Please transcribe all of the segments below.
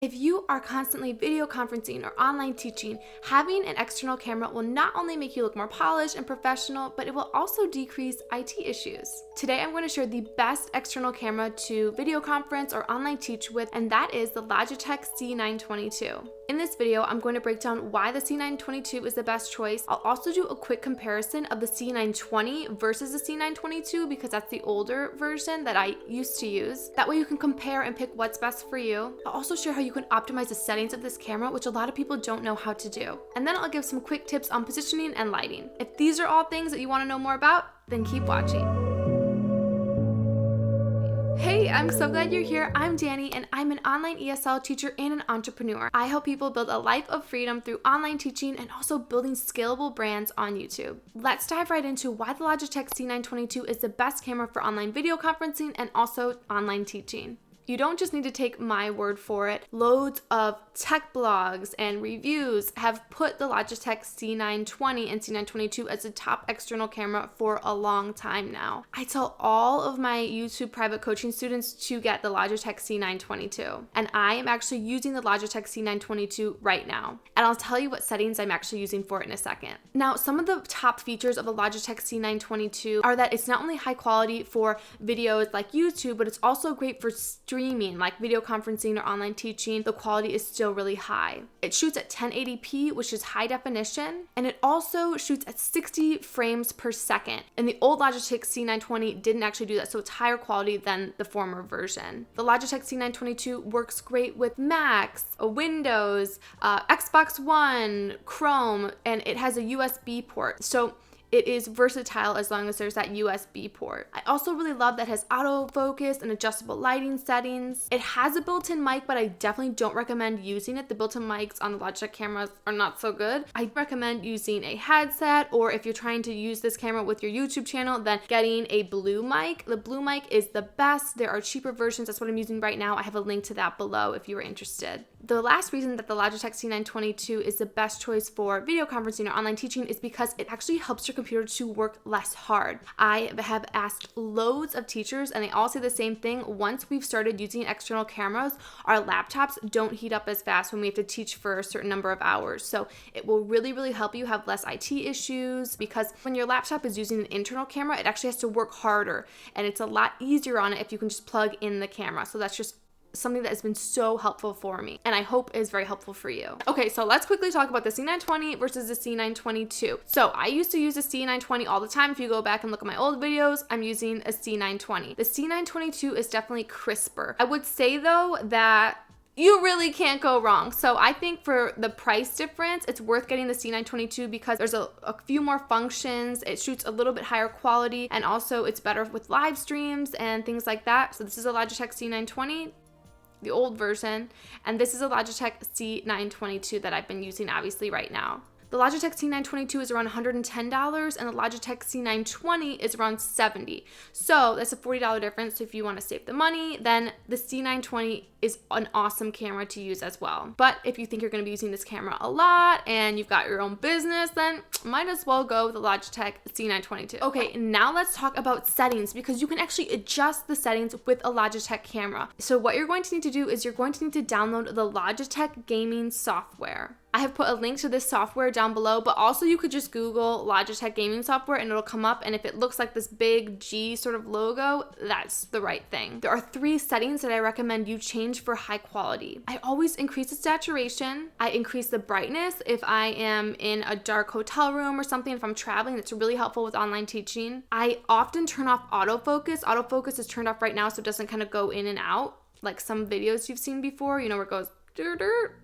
If you are constantly video conferencing or online teaching, having an external camera will not only make you look more polished and professional, but it will also decrease IT issues. Today, I'm going to share the best external camera to video conference or online teach with, and that is the Logitech C922. In this video, I'm going to break down why the C922 is the best choice. I'll also do a quick comparison of the C920 versus the C922 because that's the older version that I used to use. That way you can compare and pick what's best for you. I'll also share how you can optimize the settings of this camera, which a lot of people don't know how to do. And then I'll give some quick tips on positioning and lighting. If these are all things that you want to know more about, then keep watching. Hey, I'm so glad you're here. I'm Danie, and I'm an online ESL teacher and an entrepreneur. I help people build a life of freedom through online teaching and also building scalable brands on YouTube. Let's dive right into why the Logitech C922 is the best camera for online video conferencing and also online teaching. You don't just need to take my word for it. Loads of tech blogs and reviews have put the Logitech C920 and C922 as the top external camera for a long time now. I tell all of my YouTube private coaching students to get the Logitech C922, and I am actually using the Logitech C922 right now. And I'll tell you what settings I'm actually using for it in a second. Now, some of the top features of the Logitech C922 are that it's not only high quality for videos like YouTube, but it's also great for streaming, like video conferencing or online teaching. The quality is still really high. It shoots at 1080p, which is high definition, and it also shoots at 60 frames per second. And the old Logitech C920 didn't actually do that, so it's higher quality than the former version. The Logitech C922 works great with Macs, Windows, Xbox One, Chrome, and it has a USB port. So it is versatile as long as there's that USB port. I also really love that it has autofocus and adjustable lighting settings. It has a built-in mic, but I definitely don't recommend using it. The built-in mics on the Logitech cameras are not so good. I recommend using a headset, or if you're trying to use this camera with your YouTube channel, then getting a blue mic. The blue mic is the best. There are cheaper versions. That's what I'm using right now. I have a link to that below if you are interested. The last reason that the Logitech C922 is the best choice for video conferencing or online teaching is because it actually helps your computer to work less hard. I have asked loads of teachers and they all say the same thing. Once we've started using external cameras, our laptops don't heat up as fast when we have to teach for a certain number of hours. So it will really, really help you have less IT issues, because when your laptop is using an internal camera, it actually has to work harder, and it's a lot easier on it if you can just plug in the camera. So that's just something that has been so helpful for me, and I hope is very helpful for you. Okay, so let's quickly talk about the C920 versus the C922. So I used to use the C920 all the time. If you go back and look at my old videos, I'm using a C920. The C922 is definitely crisper. I would say though that you really can't go wrong. So I think for the price difference, it's worth getting the C922 because there's a few more functions. It shoots a little bit higher quality, and also it's better with live streams and things like that. So this is a Logitech C920, the old version, and this is a Logitech C922 that I've been using obviously right now. The Logitech C922 is around $110 and the Logitech C920 is around $70. So that's a $40 difference. So if you want to save the money, then the C920 is an awesome camera to use as well. But if you think you're going to be using this camera a lot and you've got your own business, then might as well go with the Logitech C922. Okay, now let's talk about settings, because you can actually adjust the settings with a Logitech camera. So what you're going to need to do is you're going to need to download the Logitech gaming software. I have put a link to this software down below, but also you could just Google Logitech gaming software and it'll come up, and if it looks like this big G sort of logo, that's the right thing. There are 3 settings that I recommend you change for high quality. I always increase the saturation. I increase the brightness if I am in a dark hotel room or something. If I'm traveling, that's really helpful with online teaching. I often turn off autofocus. Autofocus is turned off right now so it doesn't kind of go in and out like some videos you've seen before, you know, where it goes dur-dur.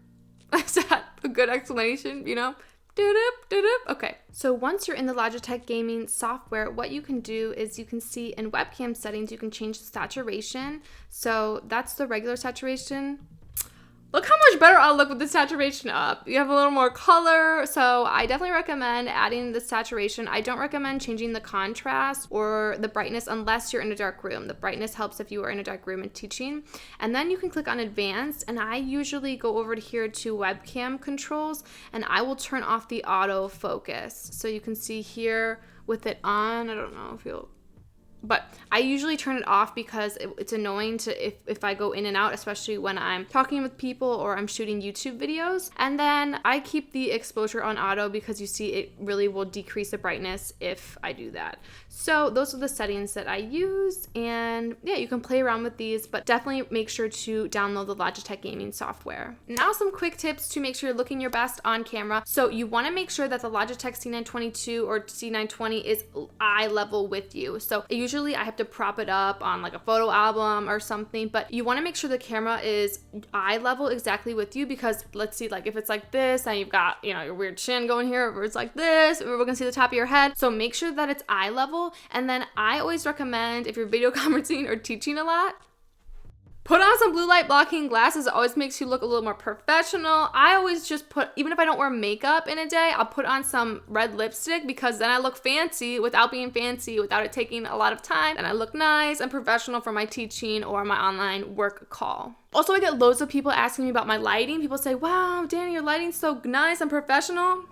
Is that a good explanation, you know? Okay, so once you're in the Logitech gaming software, what you can do is you can see in webcam settings, you can change the saturation. So that's the regular saturation. Look how much better I'll look with the saturation up. You have a little more color, so I definitely recommend adding the saturation. I don't recommend changing the contrast or the brightness unless you're in a dark room. The brightness helps if you are in a dark room and teaching. And then you can click on advanced, and I usually go over to here to webcam controls, and I will turn off the autofocus. So you can see here with it on, I don't know if you'll but I usually turn it off because it's annoying if I go in and out, especially when I'm talking with people or I'm shooting YouTube videos. And then I keep the exposure on auto because you see it really will decrease the brightness if I do that. So those are the settings that I use, and yeah, you can play around with these, but definitely make sure to download the Logitech gaming software. Now some quick tips to make sure you're looking your best on camera. So you want to make sure that the Logitech C922 or C920 is eye level with you. So usually I have to prop it up on like a photo album or something, but you want to make sure the camera is eye level exactly with you, because let's see, like if it's like this and you've got, you know, your weird chin going here, or it's like this, we're gonna see the top of your head. So make sure that it's eye level. And then I always recommend, if you're video conferencing or teaching a lot, put on some blue light blocking glasses. It always makes you look a little more professional. I always just put, even if I don't wear makeup in a day, I'll put on some red lipstick, because then I look fancy without being fancy, without it taking a lot of time. And I look nice and professional for my teaching or my online work call. Also, I get loads of people asking me about my lighting. People say, wow, Danie, your lighting's so nice and professional.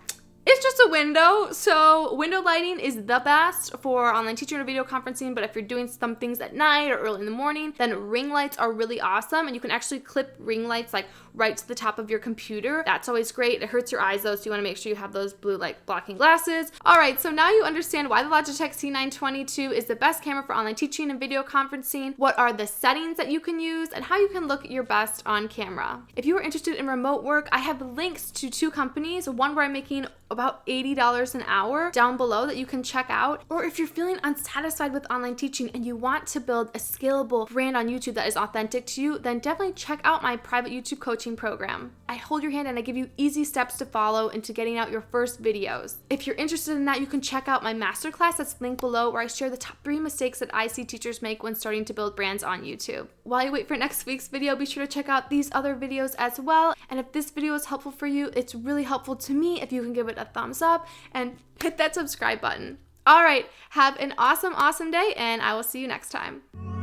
It's just a window, so window lighting is the best for online teaching or video conferencing, but if you're doing some things at night or early in the morning, then ring lights are really awesome, and you can actually clip ring lights like right to the top of your computer. That's always great. It hurts your eyes though, so you want to make sure you have those blue light blocking glasses. All right, so now you understand why the Logitech C922 is the best camera for online teaching and video conferencing, what are the settings that you can use, and how you can look your best on camera. If you are interested in remote work, I have links to 2 companies, one where I'm making about $80 an hour down below that you can check out. Or if you're feeling unsatisfied with online teaching and you want to build a scalable brand on YouTube that is authentic to you, then definitely check out my private YouTube coaching program. I hold your hand and I give you easy steps to follow into getting out your first videos. If you're interested in that, you can check out my masterclass that's linked below, where I share the top 3 mistakes that I see teachers make when starting to build brands on YouTube. While you wait for next week's video, be sure to check out these other videos as well. And if this video is helpful for you, it's really helpful to me if you can give it a thumbs up and hit that subscribe button. All right, have an awesome day, and I will see you next time.